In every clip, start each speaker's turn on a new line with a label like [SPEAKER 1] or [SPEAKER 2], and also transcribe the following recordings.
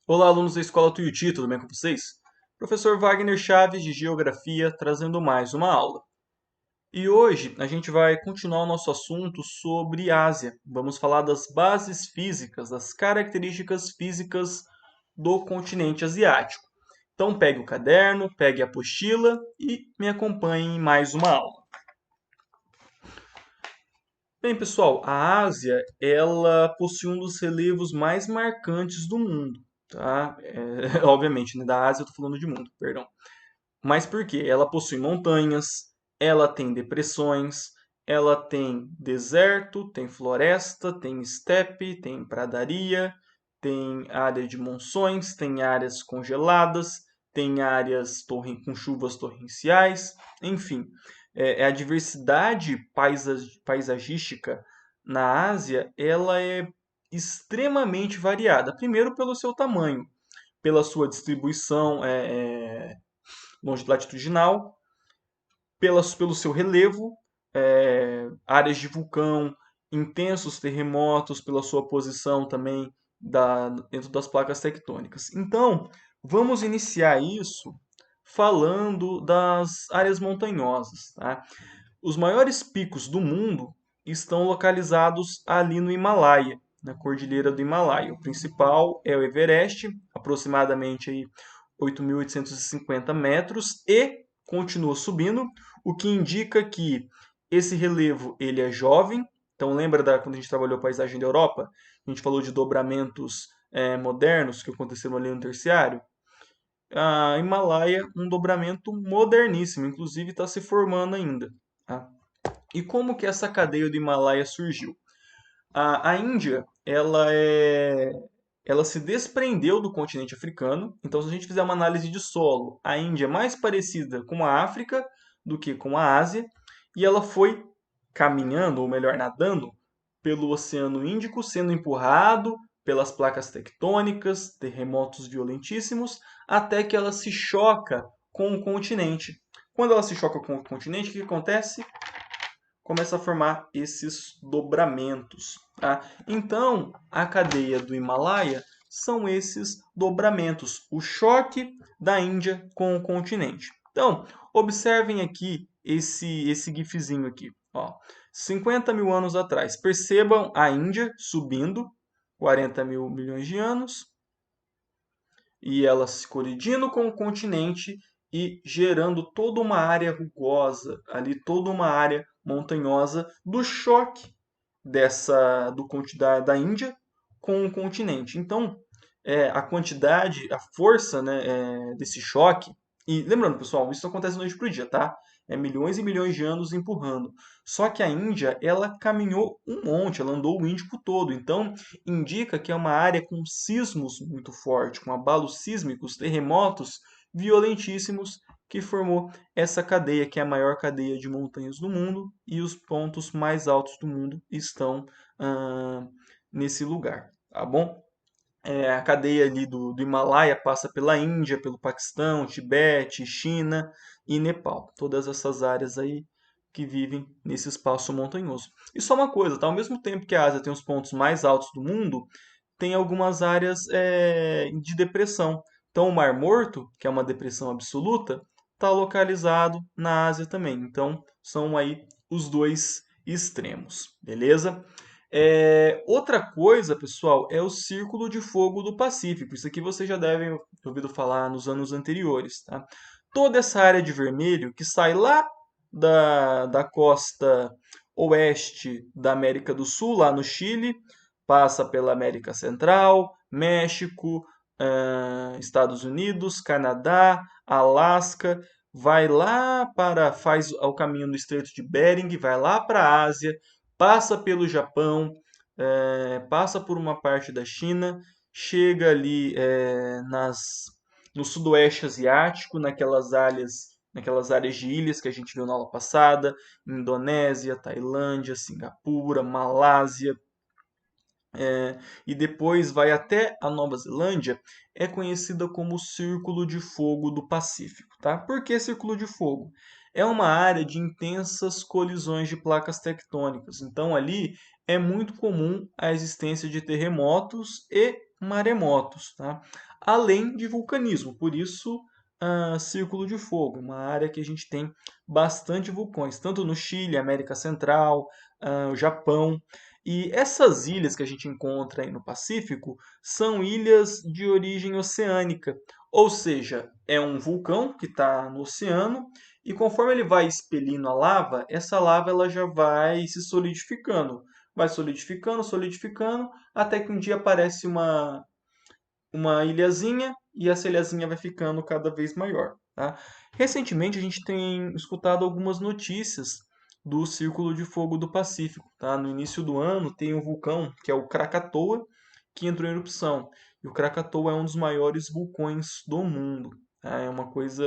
[SPEAKER 1] Olá, alunos da Escola Tuiuti, tudo bem com vocês? Professor Wagner Chaves, de Geografia, trazendo mais uma aula. E hoje a gente vai continuar o nosso assunto sobre Ásia. Vamos falar das bases físicas, das características físicas do continente asiático. Então pegue o caderno, pegue a apostila e me acompanhe em mais uma aula. Bem, pessoal, a Ásia, ela possui um dos relevos mais marcantes do mundo, tá? Obviamente, né, da Ásia eu estou falando de mundo, perdão. Mas por quê? Ela possui montanhas, ela tem depressões, ela tem deserto, tem floresta, tem estepe, tem pradaria, tem área de monções, tem áreas congeladas, tem áreas com chuvas torrenciais, enfim, a diversidade paisagística na Ásia, ela é extremamente variada. Primeiro pelo seu tamanho, pela sua distribuição latitudinal, pelo seu relevo, áreas de vulcão, intensos terremotos, pela sua posição também dentro das placas tectônicas. Então, vamos iniciar isso falando das áreas montanhosas. Tá? Os maiores picos do mundo estão localizados ali no Himalaia, na Cordilheira do Himalaia. O principal é o Everest, aproximadamente aí 8.850 metros, e continua subindo, o que indica que esse relevo ele é jovem. Então lembra quando a gente trabalhou a paisagem da Europa? A gente falou de dobramentos modernos que aconteceram ali no terciário. A Himalaia, um dobramento moderníssimo, inclusive está se formando ainda. Tá? E como que essa cadeia do Himalaia surgiu? A Índia, ela se desprendeu do continente africano. Então, se a gente fizer uma análise de solo, a Índia é mais parecida com a África do que com a Ásia. E ela foi caminhando, ou melhor, nadando, pelo Oceano Índico, sendo empurrado pelas placas tectônicas, terremotos violentíssimos, até que ela se choca com o continente. Quando ela se choca com o continente, o que acontece? Começa a formar esses dobramentos. Tá? Então, a cadeia do Himalaia são esses dobramentos, o choque da Índia com o continente. Então, observem aqui esse gifzinho aqui. Ó. 50 mil anos atrás. Percebam a Índia subindo, 40 mil milhões de anos, e ela se colidindo com o continente e gerando toda uma área rugosa, ali toda uma área montanhosa do choque da Índia com o continente. Então, a quantidade, a força, né, desse choque. E lembrando, pessoal, isso acontece da noite para o dia, tá? É milhões e milhões de anos empurrando. Só que a Índia, ela caminhou um monte, ela andou o Índico todo. Então, indica que é uma área com sismos muito fortes, com abalos sísmicos, terremotos violentíssimos, que formou essa cadeia, que é a maior cadeia de montanhas do mundo, e os pontos mais altos do mundo estão nesse lugar, tá bom? A cadeia ali do Himalaia passa pela Índia, pelo Paquistão, Tibete, China e Nepal. Todas essas áreas aí que vivem nesse espaço montanhoso. E só uma coisa, tá? Ao mesmo tempo que a Ásia tem os pontos mais altos do mundo, tem algumas áreas de depressão. Então, o Mar Morto, que é uma depressão absoluta, está localizado na Ásia também. Então, são aí os dois extremos, beleza? Outra coisa, pessoal, é o Círculo de Fogo do Pacífico. Isso aqui vocês já devem ter ouvido falar nos anos anteriores, tá? Toda essa área de vermelho que sai lá da costa oeste da América do Sul, lá no Chile, passa pela América Central, México, Estados Unidos, Canadá, Alasca, faz o caminho do Estreito de Bering, vai lá para a Ásia, passa pelo Japão, passa por uma parte da China, chega ali no sudoeste asiático, naquelas áreas de ilhas que a gente viu na aula passada, Indonésia, Tailândia, Singapura, Malásia, e depois vai até a Nova Zelândia, é conhecida como Círculo de Fogo do Pacífico. Tá? Por que Círculo de Fogo? É uma área de intensas colisões de placas tectônicas. Então ali é muito comum a existência de terremotos e maremotos, tá? Além de vulcanismo, por isso Círculo de Fogo, uma área que a gente tem bastante vulcões, tanto no Chile, América Central, o Japão. E essas ilhas que a gente encontra aí no Pacífico são ilhas de origem oceânica, ou seja, é um vulcão que está no oceano e conforme ele vai expelindo a lava, essa lava ela já vai se solidificando. Vai solidificando, solidificando, até que um dia aparece uma ilhazinha e essa ilhazinha vai ficando cada vez maior. Tá? Recentemente a gente tem escutado algumas notícias do Círculo de Fogo do Pacífico. Tá? No início do ano tem um vulcão, que é o Krakatoa, que entrou em erupção. E o Krakatoa é um dos maiores vulcões do mundo. Tá? É uma coisa.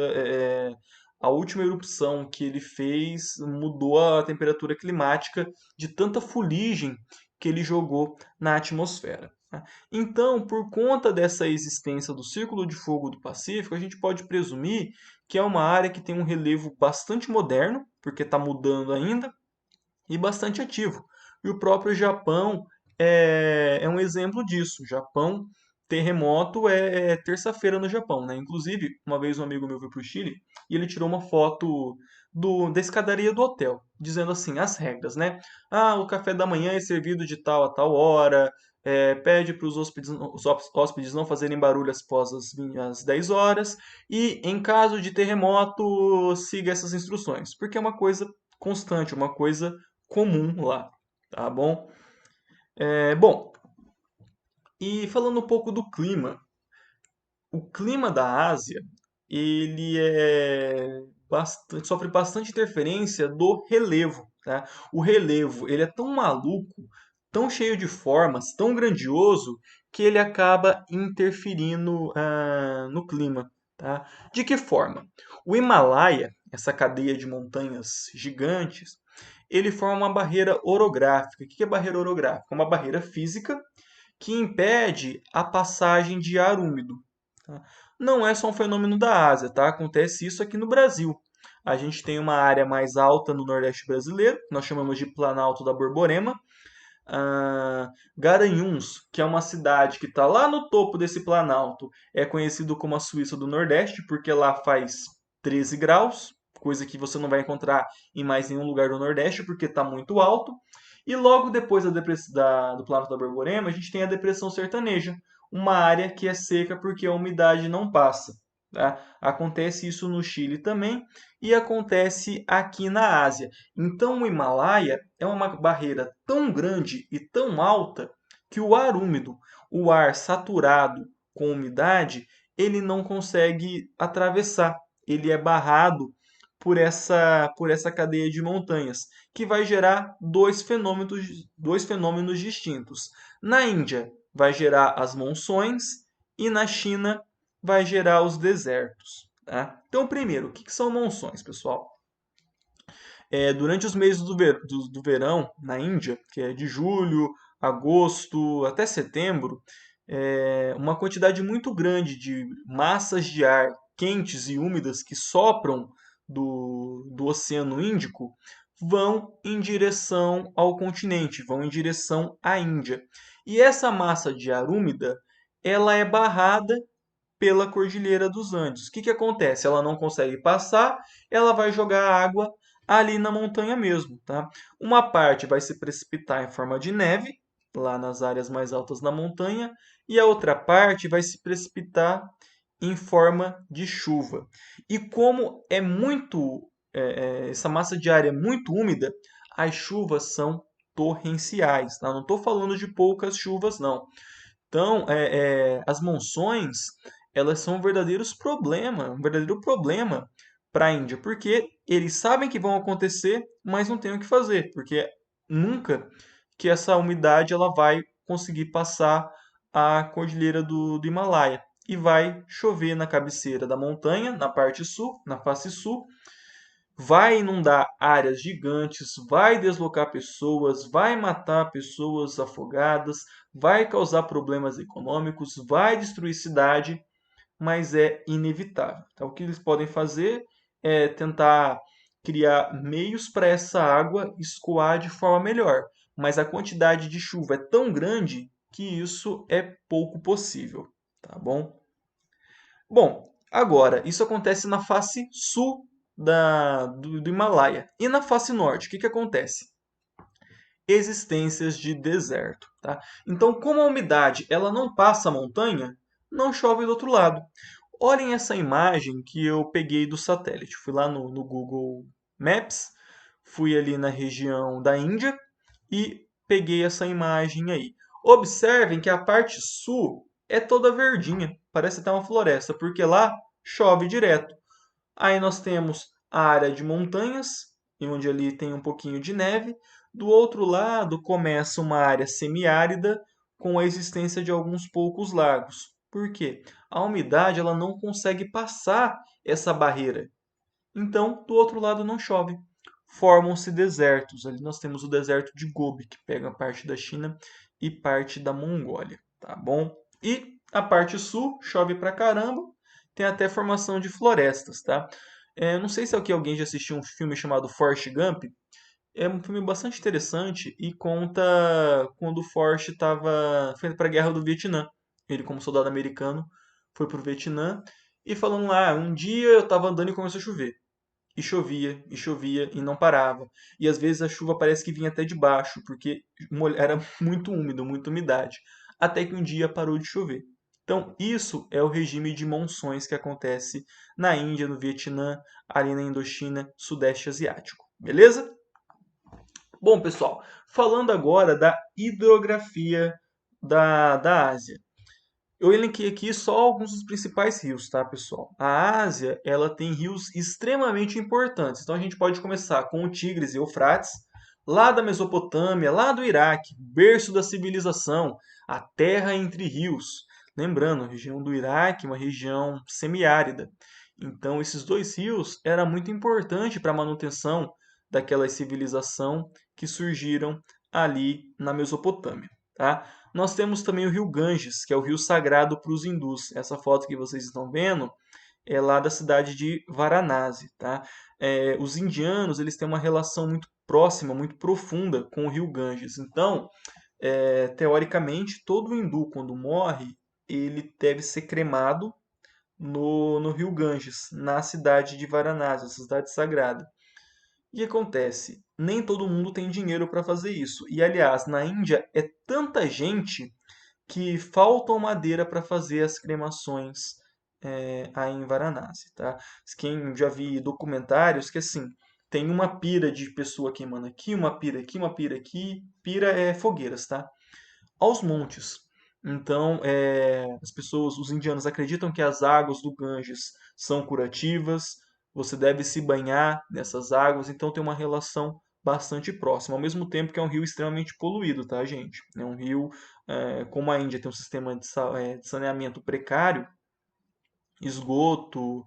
[SPEAKER 1] A última erupção que ele fez mudou a temperatura climática de tanta fuligem que ele jogou na atmosfera. Tá? Então, por conta dessa existência do Círculo de Fogo do Pacífico, a gente pode presumir que é uma área que tem um relevo bastante moderno, porque está mudando ainda, e bastante ativo. E o próprio Japão é um exemplo disso. O Japão, terremoto é terça-feira no Japão, né? Inclusive, uma vez um amigo meu foi para o Chile e ele tirou uma foto da escadaria do hotel, dizendo assim, as regras, né? Ah, o café da manhã é servido de tal a tal hora, pede para os hóspedes não fazerem barulho após as 10 horas e, em caso de terremoto, siga essas instruções, porque é uma coisa constante, uma coisa comum lá, tá bom? Bom, e falando um pouco do clima, o clima da Ásia, ele sofre bastante interferência do relevo, tá? O relevo, ele é tão maluco, tão cheio de formas, tão grandioso, que ele acaba interferindo no clima, tá? De que forma? O Himalaia, essa cadeia de montanhas gigantes, ele forma uma barreira orográfica. O que é barreira orográfica? Uma barreira física que impede a passagem de ar úmido. Tá? Não é só um fenômeno da Ásia, tá? Acontece isso aqui no Brasil. A gente tem uma área mais alta no Nordeste brasileiro, que nós chamamos de Planalto da Borborema. Garanhuns, que é uma cidade que está lá no topo desse planalto, é conhecido como a Suíça do Nordeste, porque lá faz 13 graus, coisa que você não vai encontrar em mais nenhum lugar do Nordeste, porque está muito alto. E logo depois do Planalto da Borborema, a gente tem a Depressão Sertaneja, uma área que é seca porque a umidade não passa. Tá? Acontece isso no Chile também e acontece aqui na Ásia. Então, o Himalaia é uma barreira tão grande e tão alta que o ar úmido, o ar saturado com umidade, ele não consegue atravessar. Ele é barrado por essa cadeia de montanhas, que vai gerar dois fenômenos distintos. Na Índia, vai gerar as monções e na China, vai gerar os desertos. Tá? Então, primeiro, o que são monções, pessoal? Durante os meses do verão na Índia, que é de julho, agosto até setembro, uma quantidade muito grande de massas de ar quentes e úmidas que sopram do Oceano Índico vão em direção ao continente, vão em direção à Índia. E essa massa de ar úmida, ela é barrada pela Cordilheira dos Andes. O que que acontece? Ela não consegue passar, ela vai jogar água ali na montanha mesmo, tá? Uma parte vai se precipitar em forma de neve, lá nas áreas mais altas da montanha, e a outra parte vai se precipitar em forma de chuva. E como essa massa de ar é muito úmida, as chuvas são torrenciais, tá? Não estou falando de poucas chuvas, não. Então, as monções, elas são um verdadeiro problema para a Índia, porque eles sabem que vão acontecer, mas não tem o que fazer, porque nunca que essa umidade ela vai conseguir passar a cordilheira do Himalaia. E vai chover na cabeceira da montanha, na parte sul, na face sul, vai inundar áreas gigantes, vai deslocar pessoas, vai matar pessoas afogadas, vai causar problemas econômicos, vai destruir cidade, mas é inevitável. Então, o que eles podem fazer é tentar criar meios para essa água escoar de forma melhor. Mas a quantidade de chuva é tão grande que isso é pouco possível, tá bom? Bom, agora, isso acontece na face sul do Himalaia. E na face norte, o que acontece? Existências de deserto, tá? Então, como a umidade ela não passa a montanha, não chove do outro lado. Olhem essa imagem que eu peguei do satélite. Fui lá no Google Maps, fui ali na região da Índia e peguei essa imagem aí. Observem que a parte sul é toda verdinha, parece até uma floresta, porque lá chove direto. Aí nós temos a área de montanhas, onde ali tem um pouquinho de neve. Do outro lado começa uma área semiárida com a existência de alguns poucos lagos. Por quê? A umidade ela não consegue passar essa barreira. Então, do outro lado não chove. Formam-se desertos. Ali nós temos o deserto de Gobi, que pega parte da China e parte da Mongólia, tá bom? E a parte sul chove pra caramba, tem até formação de florestas, tá? Não sei se aqui alguém já assistiu um filme chamado Forrest Gump. É um filme bastante interessante e conta quando o Forrest estava foi para a Guerra do Vietnã. Ele, como soldado americano, foi para o Vietnã e falando lá, um dia eu estava andando e começou a chover. E chovia e não parava. E às vezes a chuva parece que vinha até de baixo, porque era muito úmido, muita umidade. Até que um dia parou de chover. Então, isso é o regime de monções que acontece na Índia, no Vietnã, ali na Indochina, Sudeste Asiático. Beleza? Bom, pessoal, falando agora da hidrografia da Ásia. Eu elenquei aqui só alguns dos principais rios, tá, pessoal? A Ásia, ela tem rios extremamente importantes. Então a gente pode começar com o Tigres e Eufrates, lá da Mesopotâmia, lá do Iraque, berço da civilização, a terra entre rios. Lembrando, a região do Iraque, uma região semiárida. Então esses dois rios era muito importante para a manutenção daquela civilização que surgiram ali na Mesopotâmia, tá? Nós temos também o rio Ganges, que é o rio sagrado para os hindus. Essa foto que vocês estão vendo é lá da cidade de Varanasi, tá? Os indianos eles têm uma relação muito próxima, muito profunda com o rio Ganges. Então, teoricamente, todo hindu, quando morre, ele deve ser cremado no rio Ganges, na cidade de Varanasi, a cidade sagrada. O que acontece? Nem todo mundo tem dinheiro para fazer isso. E, aliás, na Índia é tanta gente que faltam madeira para fazer as cremações aí em Varanasi, tá? Quem já vi documentários que assim tem uma pira de pessoa queimando aqui, uma pira aqui, uma pira aqui. Pira é fogueiras, tá? Aos montes. Então, as pessoas, os indianos acreditam que as águas do Ganges são curativas. Você deve se banhar nessas águas, então tem uma relação bastante próxima. Ao mesmo tempo que é um rio extremamente poluído, tá, gente? É um rio, como a Índia tem um sistema de saneamento precário, esgoto,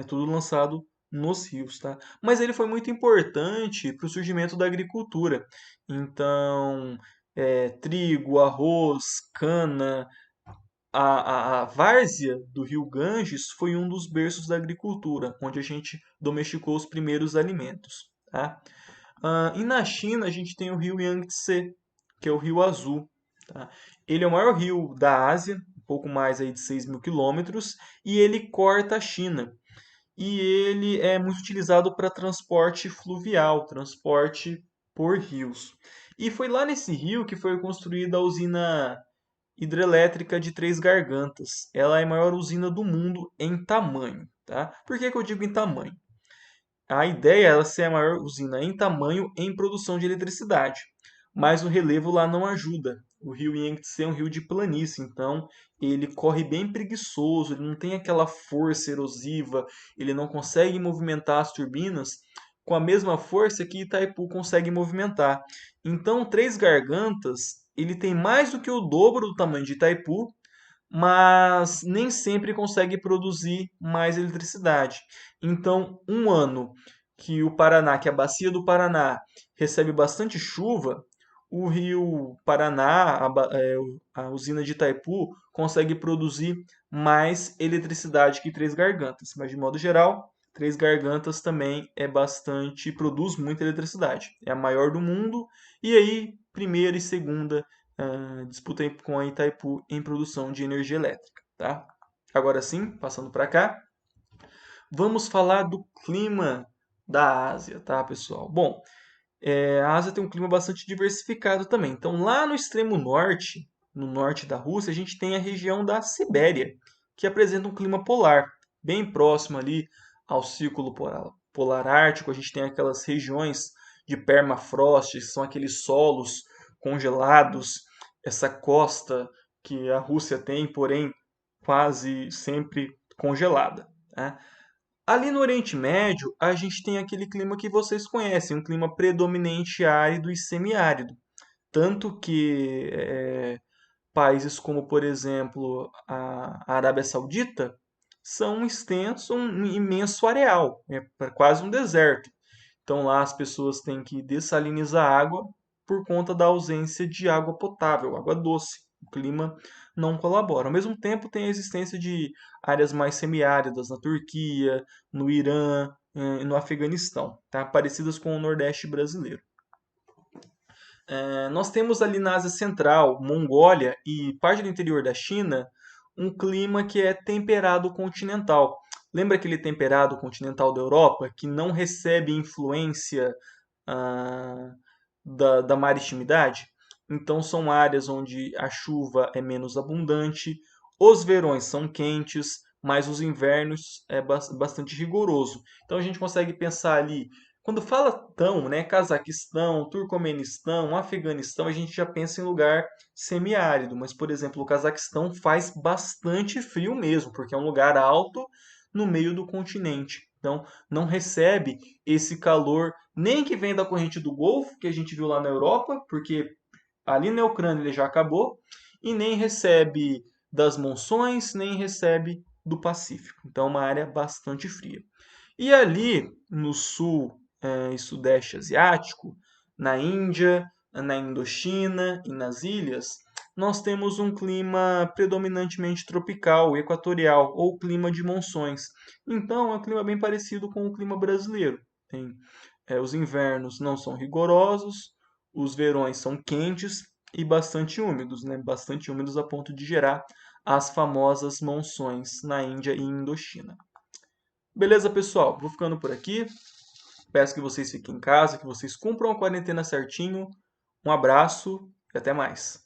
[SPEAKER 1] tudo lançado nos rios, tá? Mas ele foi muito importante para o surgimento da agricultura. Então, trigo, arroz, cana, a várzea do rio Ganges foi um dos berços da agricultura, onde a gente domesticou os primeiros alimentos, tá? E na China a gente tem o rio Yangtze, que é o rio azul, tá? Ele é o maior rio da Ásia, um pouco mais aí de 6.000 quilômetros, e ele corta a China. E ele é muito utilizado para transporte fluvial, transporte por rios. E foi lá nesse rio que foi construída a usina hidrelétrica de Três Gargantas. Ela é a maior usina do mundo em tamanho, tá? Por que que eu digo em tamanho? A ideia é ela ser a maior usina em tamanho em produção de eletricidade, mas o relevo lá não ajuda. O rio Yangtze é um rio de planície, então ele corre bem preguiçoso, ele não tem aquela força erosiva, ele não consegue movimentar as turbinas com a mesma força que Itaipu consegue movimentar. Então, Três Gargantas, ele tem mais do que o dobro do tamanho de Itaipu, mas nem sempre consegue produzir mais eletricidade. Então, um ano que o Paraná, que a bacia do Paraná recebe bastante chuva, o rio Paraná, a usina de Itaipu, consegue produzir mais eletricidade que Três Gargantas. Mas, de modo geral, Três Gargantas também produz muita eletricidade. É a maior do mundo, e aí, primeira e segunda disputa com a Itaipu em produção de energia elétrica, tá? Agora sim, passando para cá, vamos falar do clima da Ásia, tá, pessoal? Bom, a Ásia tem um clima bastante diversificado também. Então, lá no extremo norte, no norte da Rússia, a gente tem a região da Sibéria, que apresenta um clima polar, bem próximo ali ao círculo polar ártico. A gente tem aquelas regiões de permafrost, que são aqueles solos congelados, essa costa que a Rússia tem, porém quase sempre congelada, né? Ali no Oriente Médio, a gente tem aquele clima que vocês conhecem, um clima predominante árido e semiárido. Tanto que países como, por exemplo, a Arábia Saudita são um extenso, um imenso areal, é quase um deserto. Então lá as pessoas têm que dessalinizar a água por conta da ausência de água potável, água doce. O clima não colabora. Ao mesmo tempo, tem a existência de áreas mais semiáridas na Turquia, no Irã e no Afeganistão, tá? Parecidas com o Nordeste brasileiro. Nós temos ali na Ásia Central, Mongólia e parte do interior da China, um clima que é temperado continental. Lembra aquele temperado continental da Europa que não recebe influência ah, da maritimidade? Então são áreas onde a chuva é menos abundante, os verões são quentes, mas os invernos é bastante rigoroso. Então a gente consegue pensar ali quando fala tão, né, Cazaquistão, Turcomenistão, Afeganistão, a gente já pensa em lugar semiárido, mas, por exemplo, o Cazaquistão faz bastante frio mesmo, porque é um lugar alto no meio do continente. Então, não recebe esse calor nem que vem da corrente do Golfo, que a gente viu lá na Europa, porque ali na Ucrânia ele já acabou, e nem recebe das monções, nem recebe do Pacífico. Então, é uma área bastante fria. E ali no sul e sudeste asiático, na Índia, na Indochina e nas ilhas, nós temos um clima predominantemente tropical, equatorial, ou clima de monções. Então, é um clima bem parecido com o clima brasileiro. Os invernos não são rigorosos, os verões são quentes e bastante úmidos, né? Bastante úmidos a ponto de gerar as famosas monções na Índia e Indochina. Beleza, pessoal? Vou ficando por aqui. Peço que vocês fiquem em casa, que vocês cumpram a quarentena certinho. Um abraço e até mais.